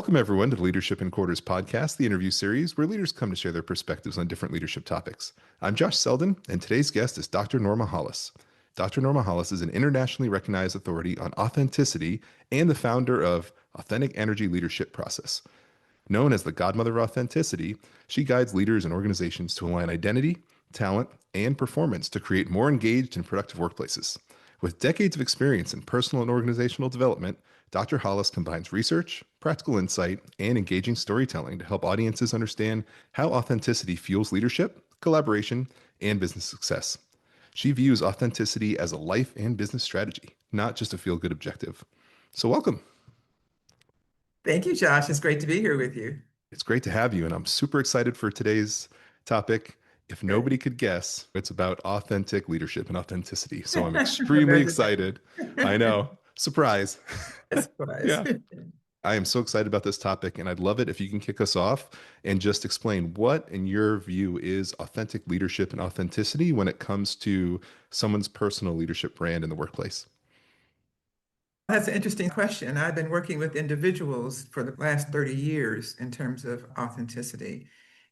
Welcome, everyone, to the Leadership in Quarters podcast, the interview series where leaders come to share their perspectives on different leadership topics. I'm Josh Selden, and today's guest is Dr. Norma Hollis. Dr. Norma Hollis is an internationally recognized authority on authenticity and the founder of Authentic Energy Leadership Process. Known as the godmother of authenticity, she guides leaders and organizations to align identity, talent, and performance to create more engaged and productive workplaces. With decades of experience in personal and organizational development, Dr. Hollis combines research, practical insight, and engaging storytelling to help audiences understand how authenticity fuels leadership, collaboration, and business success. She views authenticity as a life and business strategy, not just a feel-good objective. So welcome. Thank you, Josh. It's great to be here with you. It's great to have you, and I'm super excited for today's topic. If nobody could guess, it's about authentic leadership and authenticity. So I'm extremely excited. I know. Surprise. Surprise. Yeah. I am so excited about this topic, and I'd love it if you can kick us off and just explain what, in your view, is authentic leadership and authenticity when it comes to someone's personal leadership brand in the workplace. That's an interesting question. I've been working with individuals for the last 30 years in terms of authenticity.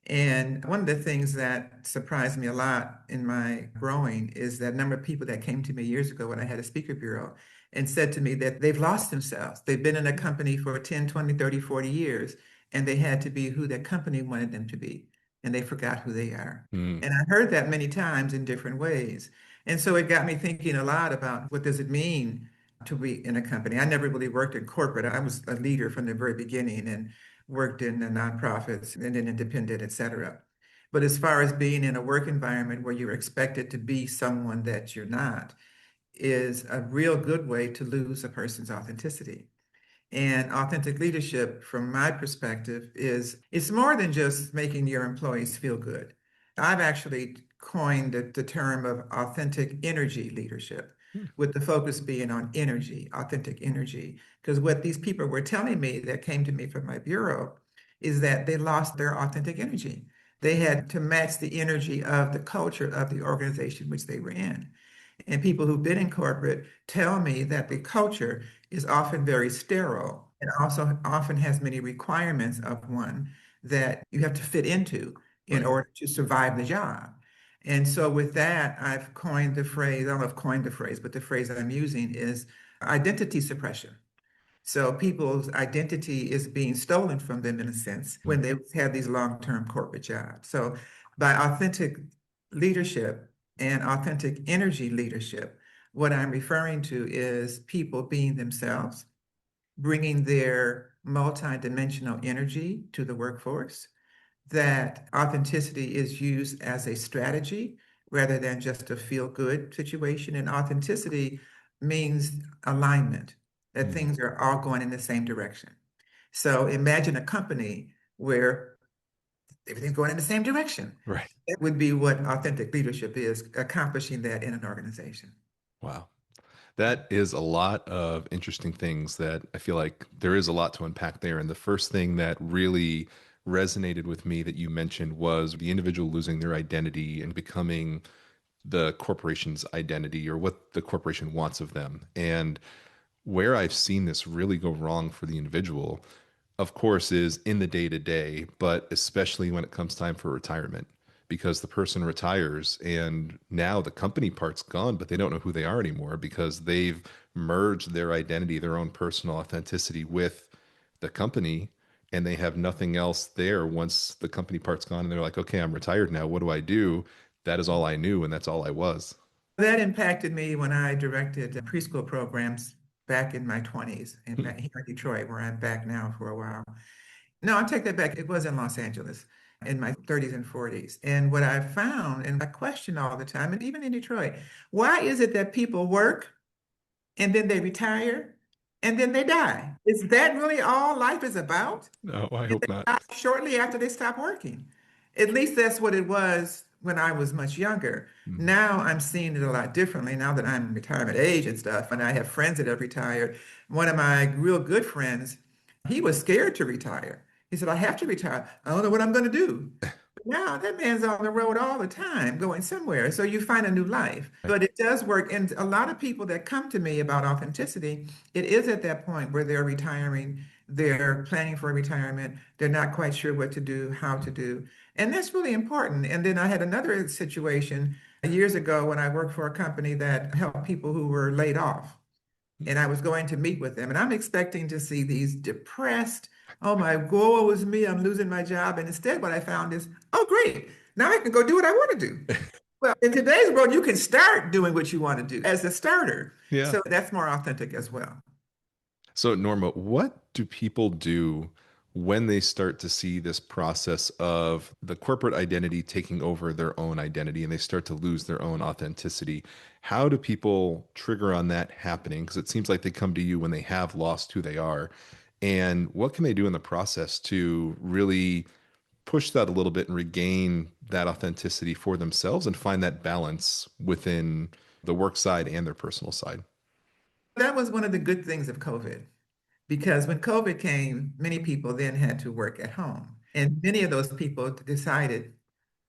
And one of the things that surprised me a lot in my growing is that number of people that came to me years ago when I had a speaker bureau and said to me that they've lost themselves. They've been in a company for 10, 20, 30, 40 years, and they had to be who that company wanted them to be. And they forgot who they are. Mm. And I heard that many times in different ways. And so it got me thinking a lot about what does it mean to be in a company. I never really worked in corporate. I was a leader from the very beginning and worked in the nonprofits and then independent, et cetera. But as far as being in a work environment where you're expected to be someone that you're not, is a real good way to lose a person's authenticity. And authentic leadership, from my perspective, is it's more than just making your employees feel good. I've actually coined the term of authentic energy leadership, with the focus being on energy, authentic energy. Because what these people were telling me that came to me from my bureau is that they lost their authentic energy. They had to match the energy of the culture of the organization which they were in. And people who've been in corporate tell me that the culture is often very sterile and also often has many requirements of one that you have to fit into in order to survive the job. And so with that, I've coined the phrase, I don't know if coined the phrase, but the phrase that I'm using is identity suppression. So people's identity is being stolen from them in a sense when they have these long-term corporate jobs. So by authentic leadership and authentic energy leadership, what I'm referring to is people being themselves, bringing their multidimensional energy to the workforce, that authenticity is used as a strategy rather than just a feel-good situation. And authenticity means alignment, that things are all going in the same direction. So imagine a company where everything's going in the same direction. Right. That would be what authentic leadership is, accomplishing that in an organization. Wow. That is a lot of interesting things that I feel like there is a lot to unpack there. And the first thing that really resonated with me that you mentioned was the individual losing their identity and becoming the corporation's identity or what the corporation wants of them. And where I've seen this really go wrong for the individual, of course, is in the day to day, but especially when it comes time for retirement, because the person retires and now the company part's gone, but they don't know who they are anymore because they've merged their identity, their own personal authenticity with the company, and they have nothing else there once the company part's gone. And they're like, okay, I'm retired now. What do I do? That is all I knew, and that's all I was. That impacted me when I directed preschool programs back in my 20s here in Detroit, where I'm back now for a while. No, I take that back. It was in Los Angeles in my 30s and 40s. And what I found, and I question all the time, and even in Detroit, why is it that people work and then they retire and then they die? Is that really all life is about? No, I hope not. Shortly after they stop working. At least that's what it was when I was much younger. Now I'm seeing it a lot differently now that I'm retirement age and stuff, and I have friends that have retired. One of my real good friends, he was scared to retire. He said, I have to retire. I don't know what I'm going to do. Now that man's on the road all the time, going somewhere. So you find a new life. But it does work. And a lot of people that come to me about authenticity, it is at that point where they're retiring They're planning for retirement. They're not quite sure what to do, how to do. And that's really important. And then I had another situation years ago when I worked for a company that helped people who were laid off. And I was going to meet with them. And I'm expecting to see these depressed, oh my, woe is me, I'm losing my job. And instead, what I found is, oh, great. Now I can go do what I want to do. Well, in today's world, you can start doing what you want to do as a starter. Yeah. So that's more authentic as well. So, Norma, what do people do when they start to see this process of the corporate identity taking over their own identity and they start to lose their own authenticity? How do people trigger on that happening? Because it seems like they come to you when they have lost who they are. And what can they do in the process to really push that a little bit and regain that authenticity for themselves and find that balance within the work side and their personal side? That was one of the good things of COVID, because when COVID came, many people then had to work at home. And many of those people decided,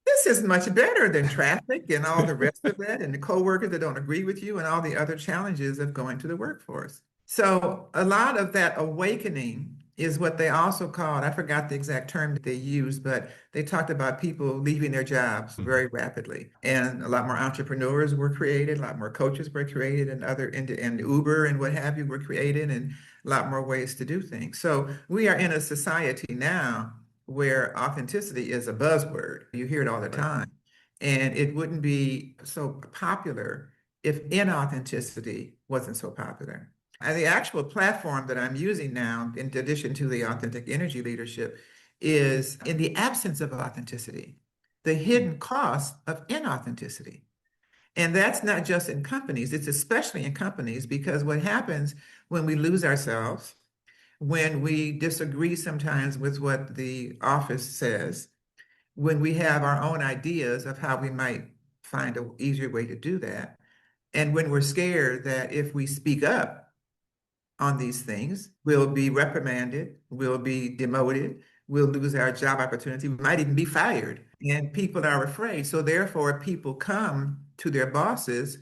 this is much better than traffic and all the rest of that, and the coworkers that don't agree with you, and all the other challenges of going to the workforce. So a lot of that awakening is what they also called, I forgot the exact term that they used, but they talked about people leaving their jobs very rapidly. And a lot more entrepreneurs were created, a lot more coaches were created, and and Uber and what have you were created, and a lot more ways to do things. So we are in a society now where authenticity is a buzzword. You hear it all the Right. time. And it wouldn't be so popular if inauthenticity wasn't so popular. And the actual platform that I'm using now, in addition to the authentic energy leadership, is in the absence of authenticity, the hidden cost of inauthenticity. And that's not just in companies, it's especially in companies, because what happens when we lose ourselves, when we disagree sometimes with what the office says, when we have our own ideas of how we might find an easier way to do that, and when we're scared that if we speak up on these things, we'll be reprimanded, we'll be demoted, we'll lose our job opportunity, we might even be fired. And people are afraid. So therefore, people come to their bosses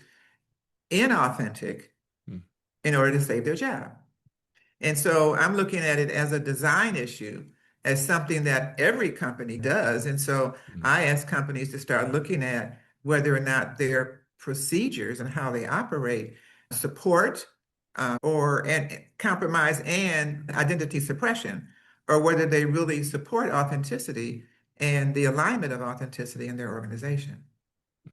inauthentic Mm, in order to save their job. And so I'm looking at it as a design issue, as something that every company does. And so mm. I ask companies to start looking at whether or not their procedures and how they operate support or and compromise and identity suppression, or whether they really support authenticity and the alignment of authenticity in their organization.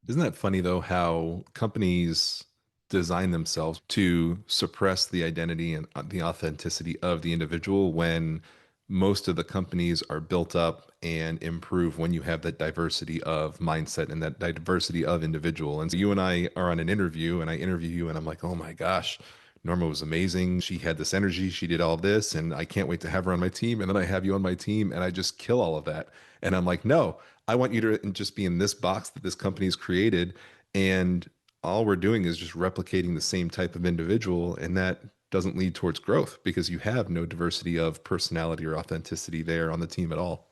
Isn't that funny though, how companies design themselves to suppress the identity and the authenticity of the individual when most of the companies are built up and improve when you have that diversity of mindset and that diversity of individual. And so you and I are on an interview and I interview you and I'm like, oh my gosh, Norma was amazing. She had this energy. She did all this and I can't wait to have her on my team. And then I have you on my team and I just kill all of that. And I'm like, no, I want you to just be in this box that this company's created. And all we're doing is just replicating the same type of individual. And that doesn't lead towards growth because you have no diversity of personality or authenticity there on the team at all.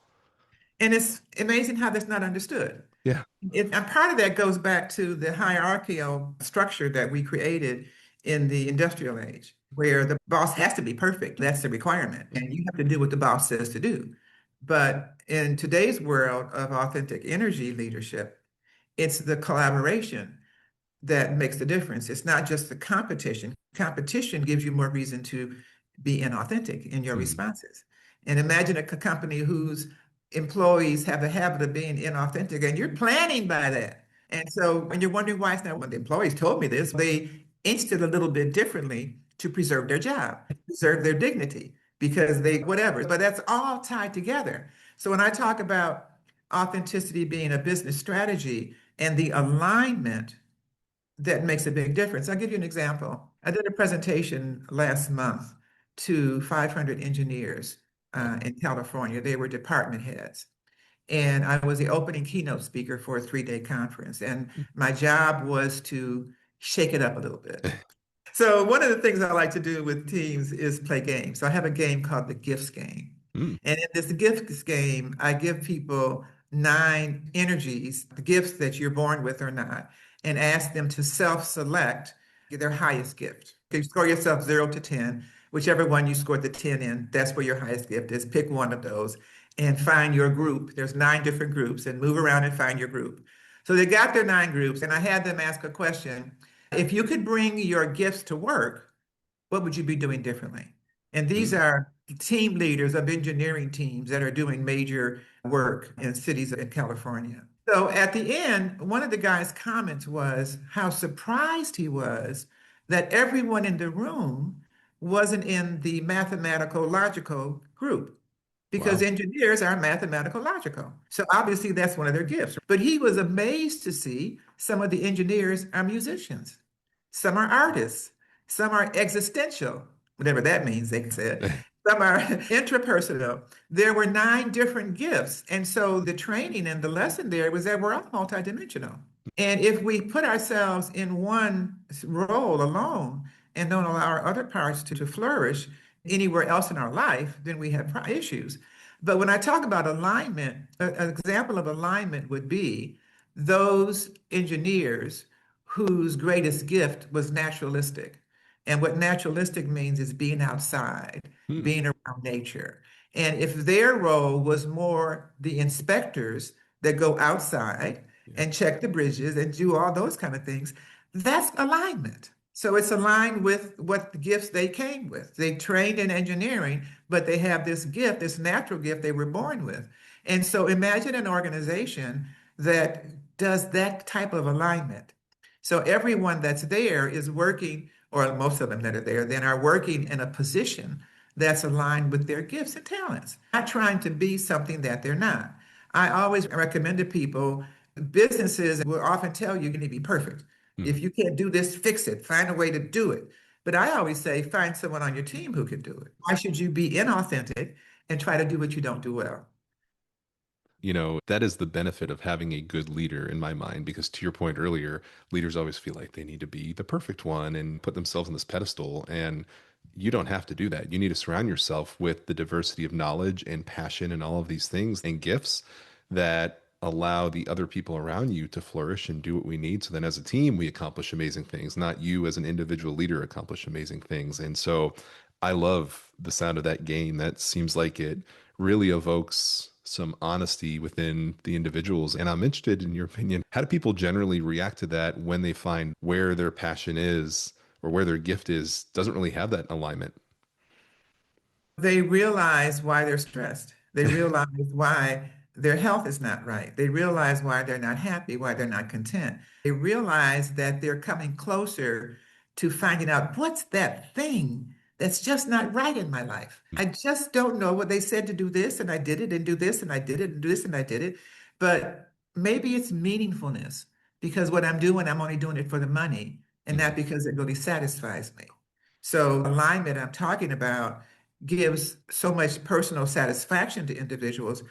And it's amazing how that's not understood. Yeah. And part of that goes back to the hierarchical structure that we created in the industrial age, where the boss has to be perfect. That's the requirement. And you have to do what the boss says to do. But in today's world of authentic energy leadership, it's the collaboration that makes the difference. It's not just the competition. Competition gives you more reason to be inauthentic in your Mm. responses. And imagine a company whose employees have a habit of being inauthentic, and you're planning by that. And so when you're wondering why it's not, when the employees told me this, they inched it a little bit differently to preserve their job, preserve their dignity, because they, whatever. But that's all tied together. So when I talk about authenticity being a business strategy and the alignment that makes a big difference. I'll give you an example. I did a presentation last month to 500 engineers Wow. in California. They were department heads. And I was the opening keynote speaker for a 3-day conference. And my job was to shake it up a little bit. So one of the things I like to do with teams is play games. So I have a game called the Gifts game. Mm. And in this Gifts game, I give people 9 energies, the gifts that you're born with or not, and ask them to self-select their highest gift. You score yourself 0 to 10, whichever one you scored the 10 in, that's where your highest gift is. Pick one of those and find your group. There's 9 different groups and move around and find your group. So they got their 9 groups, and I had them ask a question. If you could bring your gifts to work, what would you be doing differently? And these Mm, are team leaders of engineering teams that are doing major work in cities in California. So at the end, one of the guy's comments was how surprised he was that everyone in the room wasn't in the mathematical logical group because wow. engineers are mathematical logical. So obviously that's one of their gifts. But he was amazed to see some of the engineers are musicians, some are artists, some are existential, whatever that means, they said. Some are intrapersonal. There were 9 different gifts. And so the training and the lesson there was that we're all multidimensional. And if we put ourselves in one role alone and don't allow our other parts to flourish anywhere else in our life, then we have issues. But when I talk about alignment, an example of alignment would be those engineers whose greatest gift was naturalistic. And what naturalistic means is being outside, Hmm. being around nature. And if their role was more the inspectors that go outside Yeah. and check the bridges and do all those kind of things, that's alignment. So it's aligned with what the gifts they came with. They trained in engineering, but they have this gift, this natural gift they were born with. And so imagine an organization that does that type of alignment. So everyone that's there is working, or most of them that are there, then are working in a position that's aligned with their gifts and talents, not trying to be something that they're not. I always recommend to people, businesses will often tell you you need to be perfect. Hmm. If you can't do this, fix it. Find a way to do it. But I always say, find someone on your team who can do it. Why should you be inauthentic and try to do what you don't do well? That is the benefit of having a good leader in my mind, because to your point earlier, leaders always feel like they need to be the perfect one and put themselves on this pedestal. And you don't have to do that. You need to surround yourself with the diversity of knowledge and passion and all of these things and gifts that allow the other people around you to flourish and do what we need. So then as a team, we accomplish amazing things, not you as an individual leader accomplish amazing things. And so I love the sound of that game. That seems like it really evokes some honesty within the individuals. And I'm interested in your opinion. How do people generally react to that when they find where their passion is or where their gift is doesn't really have that alignment? They realize why they're stressed. They realize why their health is not right. They realize why they're not happy, why they're not content. They realize that they're coming closer to finding out what's that thing that's just not right in my life. I just don't know what they said to do this, and I did it, and do this, and I did it, and do this, and I did it. But maybe it's meaningfulness because what I'm doing, I'm only doing it for the money and not Mhm. because it really satisfies me. So alignment I'm talking about gives so much personal satisfaction to individuals,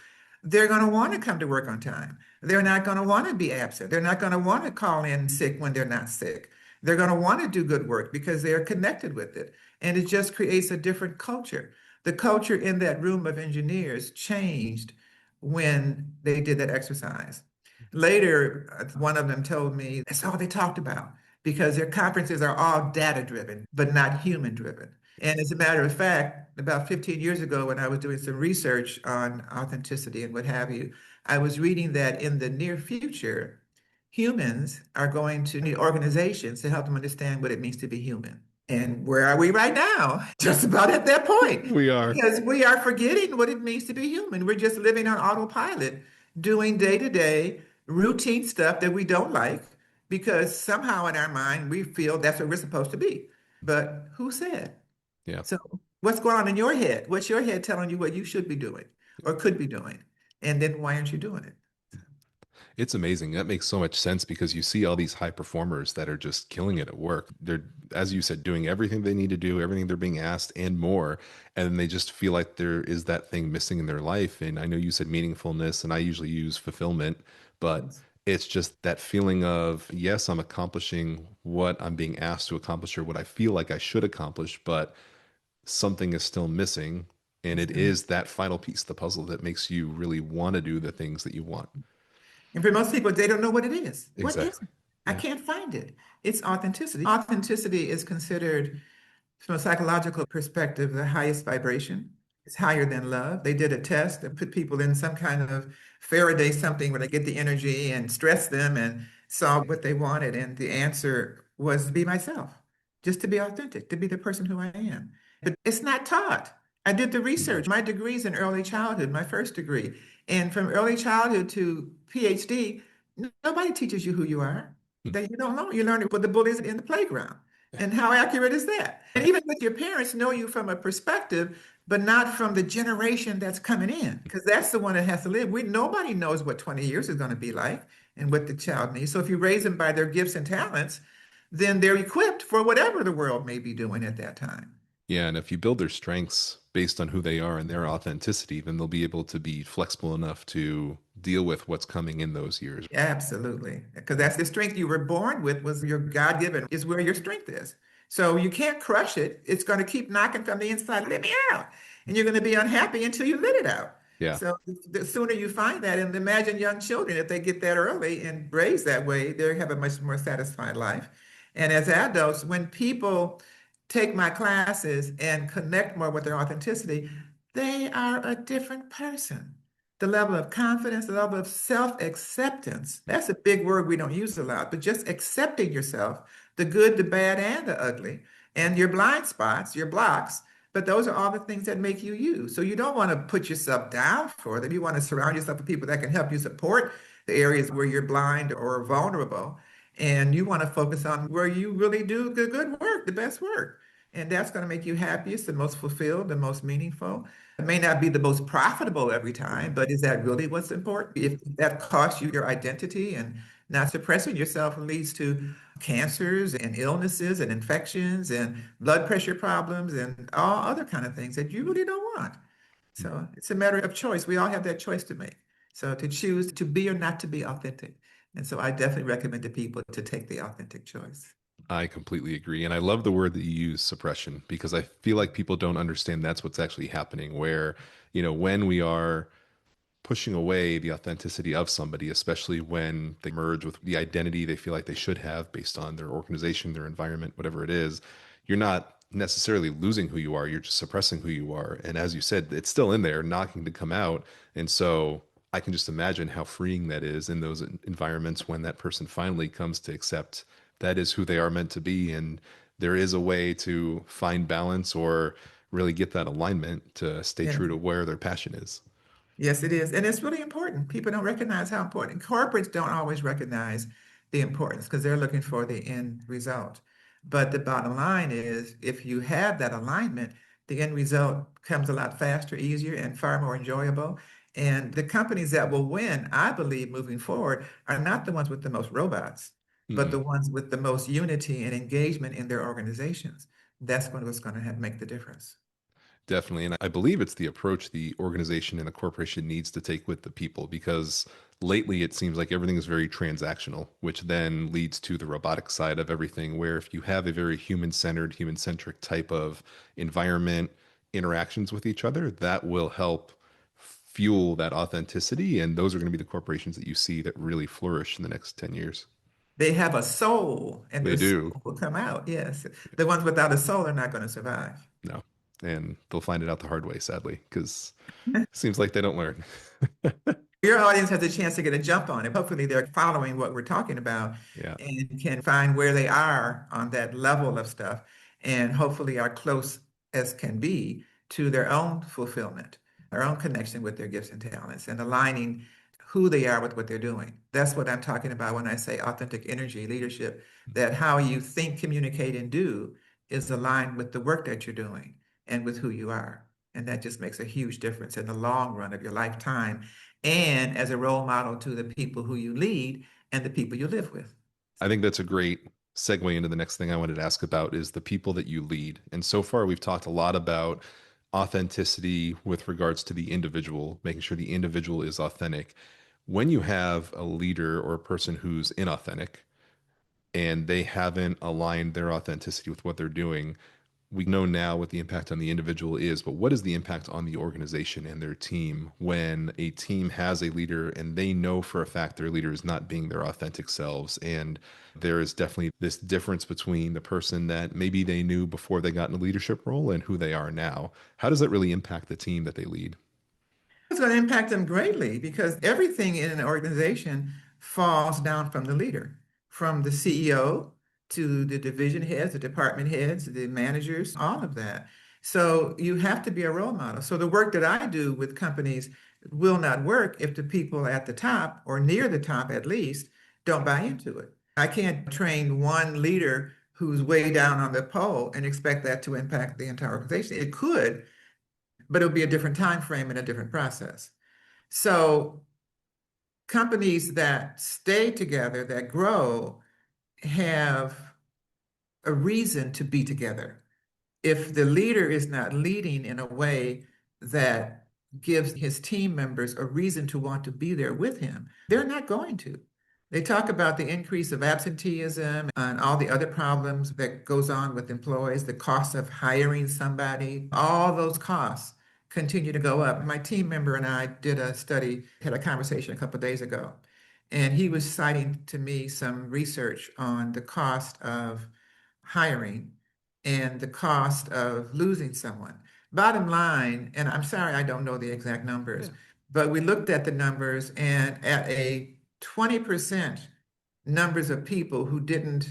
they're going to want to come to work on time. They're not going to want to be absent. They're not going to want to call in sick when they're not sick. They're going to want to do good work because they're connected with it. And it just creates a different culture. The culture in that room of engineers changed when they did that exercise. Later, one of them told me that's all they talked about because their conferences are all data driven, but not human driven. And as a matter of fact, about 15 years ago, when I was doing some research on authenticity and what have you, I was reading that in the near future, humans are going to need organizations to help them understand what it means to be human. And where are we right now? Just about at that point, We are. because we are forgetting what it means to be human. We're just living on autopilot, doing day to day routine stuff that we don't like because somehow in our mind we feel that's what we're supposed to be. But who said? Yeah. So what's going on in your head? What's your head telling you what you should be doing or could be doing? And then why aren't you doing it? It's amazing. That makes so much sense because you see all these high performers that are just killing it at work. They're, as you said, doing everything they need to do, everything they're being asked and more. And then they just feel like there is that thing missing in their life. And I know you said meaningfulness, and I usually use fulfillment, but Yes. it's just that feeling of, yes, I'm accomplishing what I'm being asked to accomplish or what I feel like I should accomplish, but something is still missing. And it is that final piece of the puzzle that makes you really want to do the things that you want. And for most people, they don't know what it is. What is Exactly. it? I Yeah. can't find it. It's authenticity. Authenticity is considered From a psychological perspective, the highest vibration is higher than love. They did a test and put people in some kind of Faraday something where they get the energy and stress them and saw what they wanted. And the answer was to be myself, just to be authentic, to be the person who I am. But it's not taught. I did the research. My degree's in early childhood, my first degree. And from early childhood to PhD, nobody teaches you who you are. That you don't know. You learn it with the bullies in the playground. And how accurate is that? And even with your parents know you from a perspective, but not from the generation that's coming in, because that's the one that has to live. Nobody knows what 20 years is going to be like and what the child needs. So if you raise them by their gifts and talents, then they're equipped for whatever the world may be doing at that time. Yeah, and if you build their strengths based on who they are and their authenticity, then they'll be able to be flexible enough to deal with what's coming in those years. Absolutely. Because that's the strength you were born with, was your God-given, is where your strength is. So you can't crush it. It's going to keep knocking from the inside, let me out. And you're going to be unhappy until you let it out. Yeah. So the sooner you find that, and imagine young children, if they get that early and raised that way, they have a much more satisfied life. And as adults, when people take my classes and connect more with their authenticity, they are a different person. The level of confidence, the level of self-acceptance. That's a big word we don't use a lot, but just accepting yourself, the good, the bad, and the ugly, and your blind spots, your blocks. But those are all the things that make you you. So you don't want to put yourself down for them. You want to surround yourself with people that can help you support the areas where you're blind or vulnerable. And you want to focus on where you really do the good work, the best work. And that's going to make you happiest, the most fulfilled, the most meaningful. It may not be the most profitable every time, but is that really what's important? If that costs you your identity, and not suppressing yourself leads to cancers and illnesses and infections and blood pressure problems and all other kind of things that you really don't want. So it's a matter of choice. We all have that choice to make. So to choose to be or not to be authentic. And so I definitely recommend to people to take the authentic choice. I completely agree. And I love the word that you use, suppression, because I feel like people don't understand that's what's actually happening. Where, when we are pushing away the authenticity of somebody, especially when they merge with the identity they feel like they should have based on their organization, their environment, whatever it is, you're not necessarily losing who you are, you're just suppressing who you are. And as you said, it's still in there, knocking to come out. And so I can just imagine how freeing that is in those environments when that person finally comes to accept that is who they are meant to be. And there is a way to find balance or really get that alignment to stay Yeah. true to where their passion is. Yes, it is. And it's really important. People don't recognize how important. Corporates don't always recognize the importance because they're looking for the end result. But the bottom line is, if you have that alignment, the end result comes a lot faster, easier, and far more enjoyable. And the companies that will win, I believe, moving forward, are not the ones with the most robots, but Mm-mm. the ones with the most unity and engagement in their organizations. That's what's going to have make the difference. Definitely. And I believe it's the approach the organization and the corporation needs to take with the people because lately it seems like everything is very transactional, which then leads to the robotic side of everything. Where if you have a very human-centered, human-centric type of environment, interactions with each other, that will help fuel that authenticity. And those are going to be the corporations that you see that really flourish in the next 10 years. They have a soul, and They their do. soul will come out. Yes. The ones without a soul are not going to survive. No. And they'll find it out the hard way, sadly, because it seems like they don't learn. Your audience has a chance to get a jump on it. Hopefully, they're following what we're talking about Yeah. and can find where they are on that level of stuff, and hopefully are close as can be to their own fulfillment, their own connection with their gifts and talents, and aligning who they are with what they're doing. That's what I'm talking about when I say authentic energy leadership, that how you think, communicate, and do is aligned with the work that you're doing and with who you are. And that just makes a huge difference in the long run of your lifetime and as a role model to the people who you lead and the people you live with. I think that's a great segue into the next thing I wanted to ask about is the people that you lead. And so far, we've talked a lot about authenticity with regards to the individual, making sure the individual is authentic. When you have a leader or a person who's inauthentic and they haven't aligned their authenticity with what they're doing, We know now what the impact on the individual is, but what is the impact on the organization and their team when a team has a leader and they know for a fact their leader is not being their authentic selves? And there is definitely this difference between the person that maybe they knew before they got in a leadership role and who they are now. How does that really impact the team that they lead? It's going to impact them greatly because everything in an organization falls down from the leader, from the CEO to the division heads, the department heads, the managers, all of that. So you have to be a role model. So the work that I do with companies will not work if the people at the top, or near the top at least, don't buy into it. I can't train one leader who's way down on the pole and expect that to impact the entire organization. It could, but it'll be a different time frame and a different process. So companies that stay together, that grow, have a reason to be together. If the leader is not leading in a way that gives his team members a reason to want to be there with him, they're not going to. They talk about the increase of absenteeism and all the other problems that goes on with employees, the cost of hiring somebody, all those costs continue to go up. My team member and I did a study, had a conversation a couple of days ago, and he was citing to me some research on the cost of hiring and the cost of losing someone. Bottom line, and I'm sorry I don't know the exact numbers, Yeah. but we looked at the numbers, and at a 20% numbers of people who didn't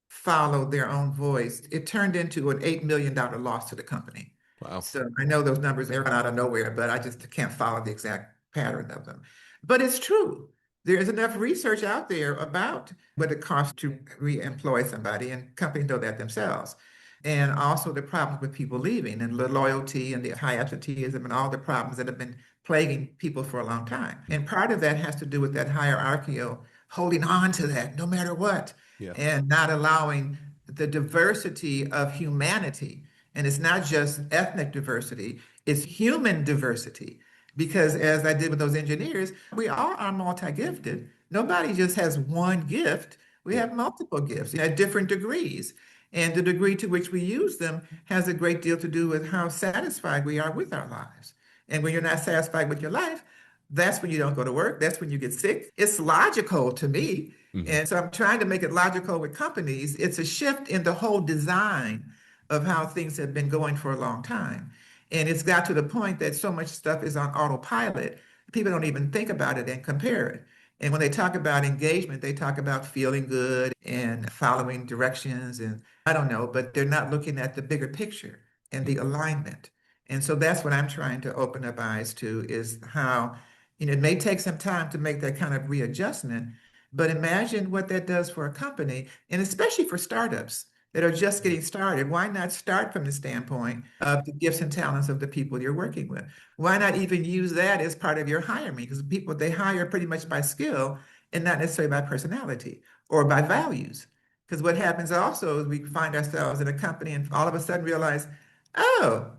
follow their own voice, it turned into an $8 million loss to the company. Wow. So I know those numbers are out of nowhere, but I just can't follow the exact pattern of them. But it's true. There's enough research out there about what it costs to re-employ somebody, and companies know that themselves. And also the problems with people leaving and the loyalty and the high absenteeism and all the problems that have been plaguing people for a long time. And part of that has to do with that hierarchical holding on to that no matter what, Yeah. and not allowing the diversity of humanity. And it's not just ethnic diversity, it's human diversity. Because as I did with those engineers, we all are multi-gifted. Nobody just has one gift. We Yeah. have multiple gifts at different degrees. And the degree to which we use them has a great deal to do with how satisfied we are with our lives. And when you're not satisfied with your life, that's when you don't go to work. That's when you get sick. It's logical to me. Hmm. And so I'm trying to make it logical with companies. It's a shift in the whole design of how things have been going for a long time. And it's got to the point that so much stuff is on autopilot, people don't even think about it and compare it. And when they talk about engagement, they talk about feeling good and following directions and I don't know, but they're not looking at the bigger picture and the alignment. And so that's what I'm trying to open up eyes to is how, it may take some time to make that kind of readjustment, but imagine what that does for a company and especially for startups that are just getting started. Why not start from the standpoint of the gifts and talents of the people you're working with? Why not even use that as part of your hiring? Because people, they hire pretty much by skill and not necessarily by personality or by values. Because what happens also is we find ourselves in a company and all of a sudden realize, oh,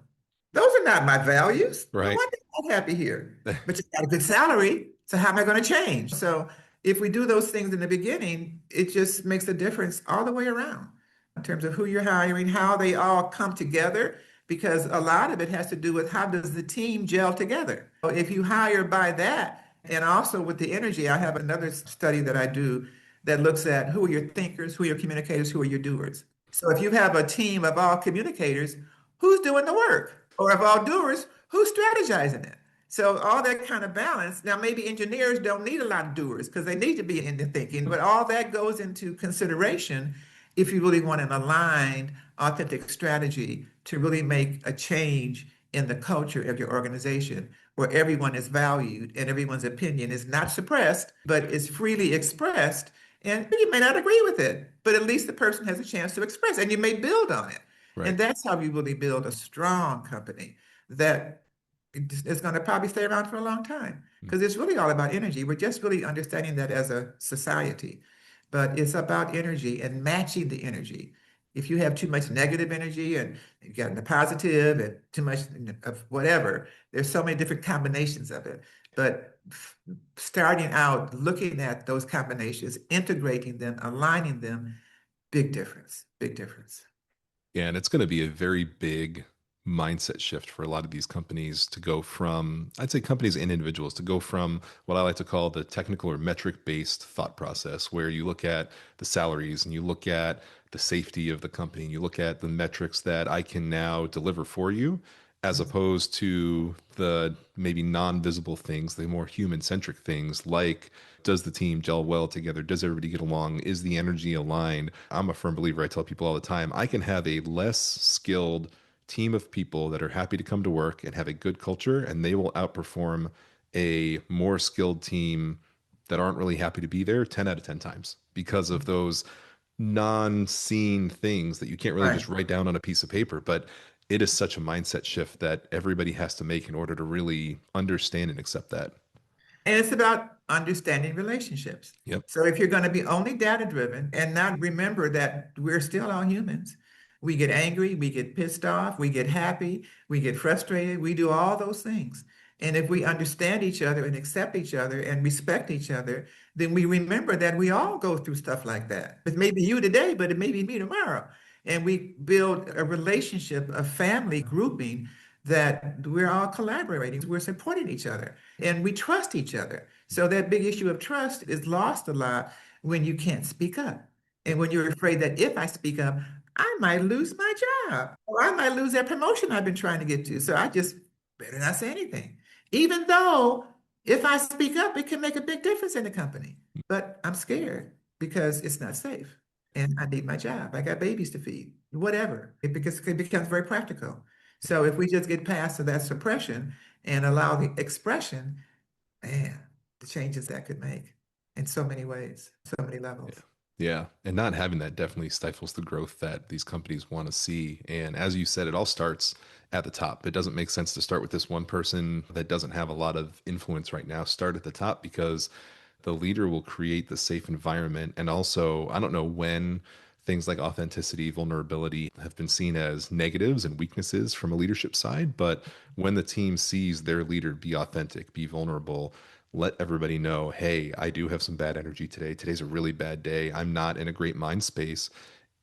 those are not my values. No Right. wonder I'm not happy here. But you got a good salary, so how am I going to change? So if we do those things in the beginning, it just makes a difference all the way around in terms of who you're hiring, how they all come together, because a lot of it has to do with how does the team gel together. So if you hire by that, and also with the energy, I have another study that I do that looks at who are your thinkers, who are your communicators, who are your doers. So if you have a team of all communicators, who's doing the work? Or of all doers, who's strategizing it? So all that kind of balance. Now, maybe engineers don't need a lot of doers because they need to be in the thinking, but all that goes into consideration if you really want an aligned, authentic strategy to really make a change in the culture of your organization where everyone is valued and everyone's opinion is not suppressed, but is freely expressed. And you may not agree with it, but at least the person has a chance to express, and you may build on it. Right. And that's how you really build a strong company that is going to probably stay around for a long time because it's really all about energy. We're just really understanding that as a society, but it's about energy and matching the energy. If you have too much negative energy and you got the positive and too much of whatever, there's so many different combinations of it. But starting out, looking at those combinations, integrating them, aligning them, big difference, big difference. And it's going to be a very big mindset shift for a lot of these companies to go from, I'd say companies and individuals to go from what I like to call the technical or metric based thought process, where you look at the salaries and you look at the safety of the company and you look at the metrics that I can now deliver for you, as opposed to the maybe non-visible things, the more human-centric things like, does the team gel well together? Does everybody get along? Is the energy aligned? I'm a firm believer, I tell people all the time, I can have a less skilled team of people that are happy to come to work and have a good culture, and they will outperform a more skilled team that aren't really happy to be there 10 out of 10 times because of those non-seen things that you can't really Right. just write down on a piece of paper. But it is such a mindset shift that everybody has to make in order to really understand and accept that. And it's about understanding relationships. Yep. So if you're going to be only data driven and not remember that we're still all humans, we get angry, we get pissed off, we get happy, we get frustrated, we do all those things. And if we understand each other and accept each other and respect each other, then we remember that we all go through stuff like that. It may be you today, but it may be me tomorrow. And we build a relationship, a family grouping that we're all collaborating, we're supporting each other, and we trust each other. So that big issue of trust is lost a lot when you can't speak up. And when you're afraid that if I speak up, I might lose my job or I might lose that promotion I've been trying to get to. So I just better not say anything. Even though if I speak up, it can make a big difference in the company. But I'm scared because it's not safe. And I need my job. I got babies to feed, whatever. It becomes very practical. So if we just get past that suppression and allow the expression, man, the changes that could make in so many ways, so many Yeah. levels. Yeah. And not having that definitely stifles the growth that these companies want to see. And as you said, it all starts at the top. It doesn't make sense to start with this one person that doesn't have a lot of influence right now. Start at the top because the leader will create the safe environment. And also, I don't know when things like authenticity, vulnerability have been seen as negatives and weaknesses from a leadership side. But when the team sees their leader be authentic, be vulnerable, let everybody know, hey, I do have some bad energy today. Today's a really bad day. I'm not in a great mind space.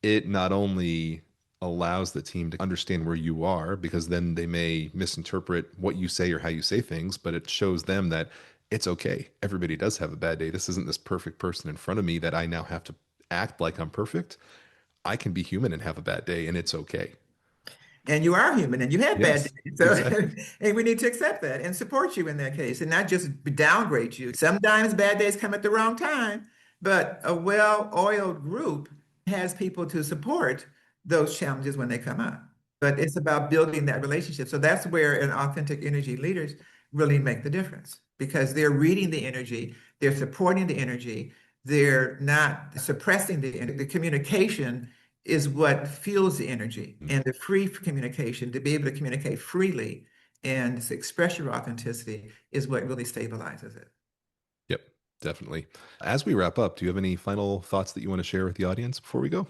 It not only allows the team to understand where you are, because then they may misinterpret what you say or how you say things, but it shows them that it's okay. Everybody does have a bad day. This isn't this perfect person in front of me that I now have to act like I'm perfect. I can be human and have a bad day, and it's okay. And you are human and you have bad Yes, days. So, exactly. and we need to accept that and support you in that case and not just downgrade you. Sometimes bad days come at the wrong time, but a well-oiled group has people to support those challenges when they come up. But it's about building that relationship. So that's where an authentic energy leaders really make the difference because they're reading the energy, they're supporting the energy, they're not suppressing the communication is what fuels the energy Mm. and the free communication to be able to communicate freely and to express your authenticity is what really stabilizes it. Yep, definitely. As we wrap up, do you have any final thoughts that you want to share with the audience before we go?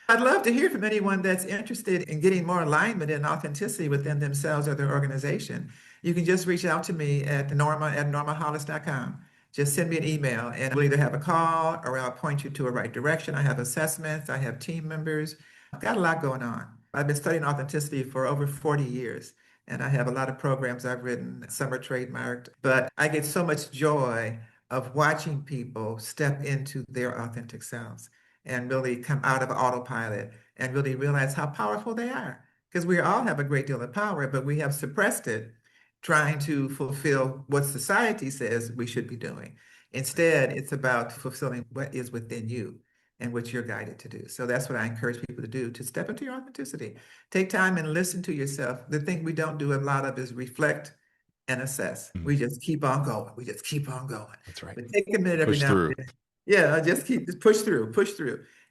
I'd love to hear from anyone that's interested in getting more alignment and authenticity within themselves or their organization. You can just reach out to me at norma@normahollis.com. Just send me an email and we'll either have a call or I'll point you to a right direction. I have assessments, I have team members. I've got a lot going on. I've been studying authenticity for over 40 years and I have a lot of programs I've written, some are trademarked, but I get so much joy of watching people step into their authentic selves and really come out of autopilot and really realize how powerful they are. Because we all have a great deal of power, but we have suppressed it trying to fulfill what society says we should be doing. Instead, it's about fulfilling what is within you and what you're guided to do. So that's what I encourage people to do, to step into your authenticity. Take time and listen to yourself. The thing we don't do a lot of is reflect and assess. Mhm. We just keep on going. We just keep on going. That's right. But take a minute every Push now through. and then. Yeah, just push through,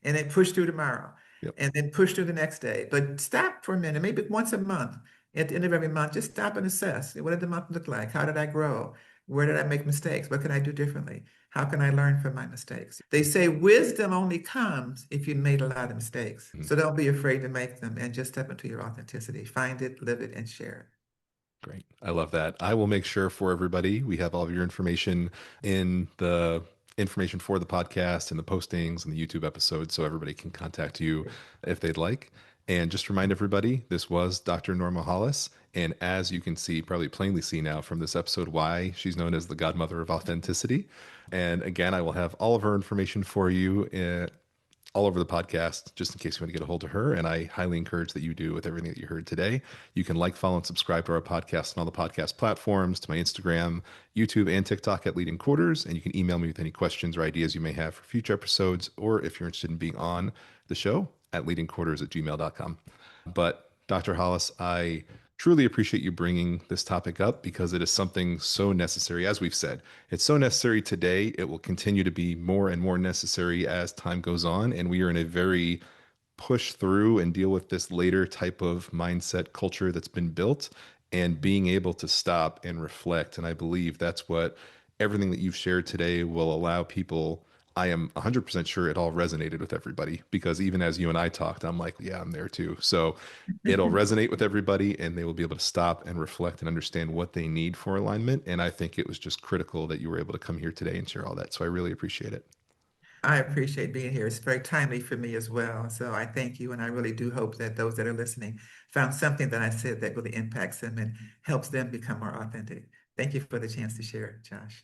and then push through tomorrow, Yep. and then push through the next day. But stop for a minute, maybe once a month. At the end of every month, just stop and assess. What did the month look like? How did I grow? Where did I make mistakes? What can I do differently? How can I learn from my mistakes? They say wisdom only comes if you made a lot of mistakes. Mhm. So don't be afraid to make them and just step into your authenticity. Find it, live it, and share it. Great. I love that. I will make sure for everybody, we have all of your information in the information for the podcast and the postings and the YouTube episodes so everybody can contact you if they'd like. And just to remind everybody, this was Dr. Norma Hollis. And as you can see, probably plainly see now from this episode, why she's known as the godmother of authenticity. And again, I will have all of her information for you all over the podcast, just in case you want to get a hold of her. And I highly encourage that you do with everything that you heard today. You can like, follow, and subscribe to our podcast on all the podcast platforms, to my Instagram, YouTube, and TikTok at Leading Quarters. And you can email me with any questions or ideas you may have for future episodes, or if you're interested in being on the show, at leadingquarters@gmail.com. But Dr. Hollis, I truly appreciate you bringing this topic up because it is something so necessary. As we've said, it's so necessary today. It will continue to be more and more necessary as time goes on. And we are in a very push through and deal with this later type of mindset culture that's been built, and being able to stop and reflect. And I believe that's what everything that you've shared today will allow people. I am 100% sure it all resonated with everybody, because even as you and I talked, I'm like, yeah, I'm there too. So it'll resonate with everybody, and they will be able to stop and reflect and understand what they need for alignment. And I think it was just critical that you were able to come here today and share all that. So I really appreciate it. I appreciate being here. It's very timely for me as well. So I thank you. And I really do hope that those that are listening found something that I said that really impacts them and helps them become more authentic. Thank you for the chance to share, Josh.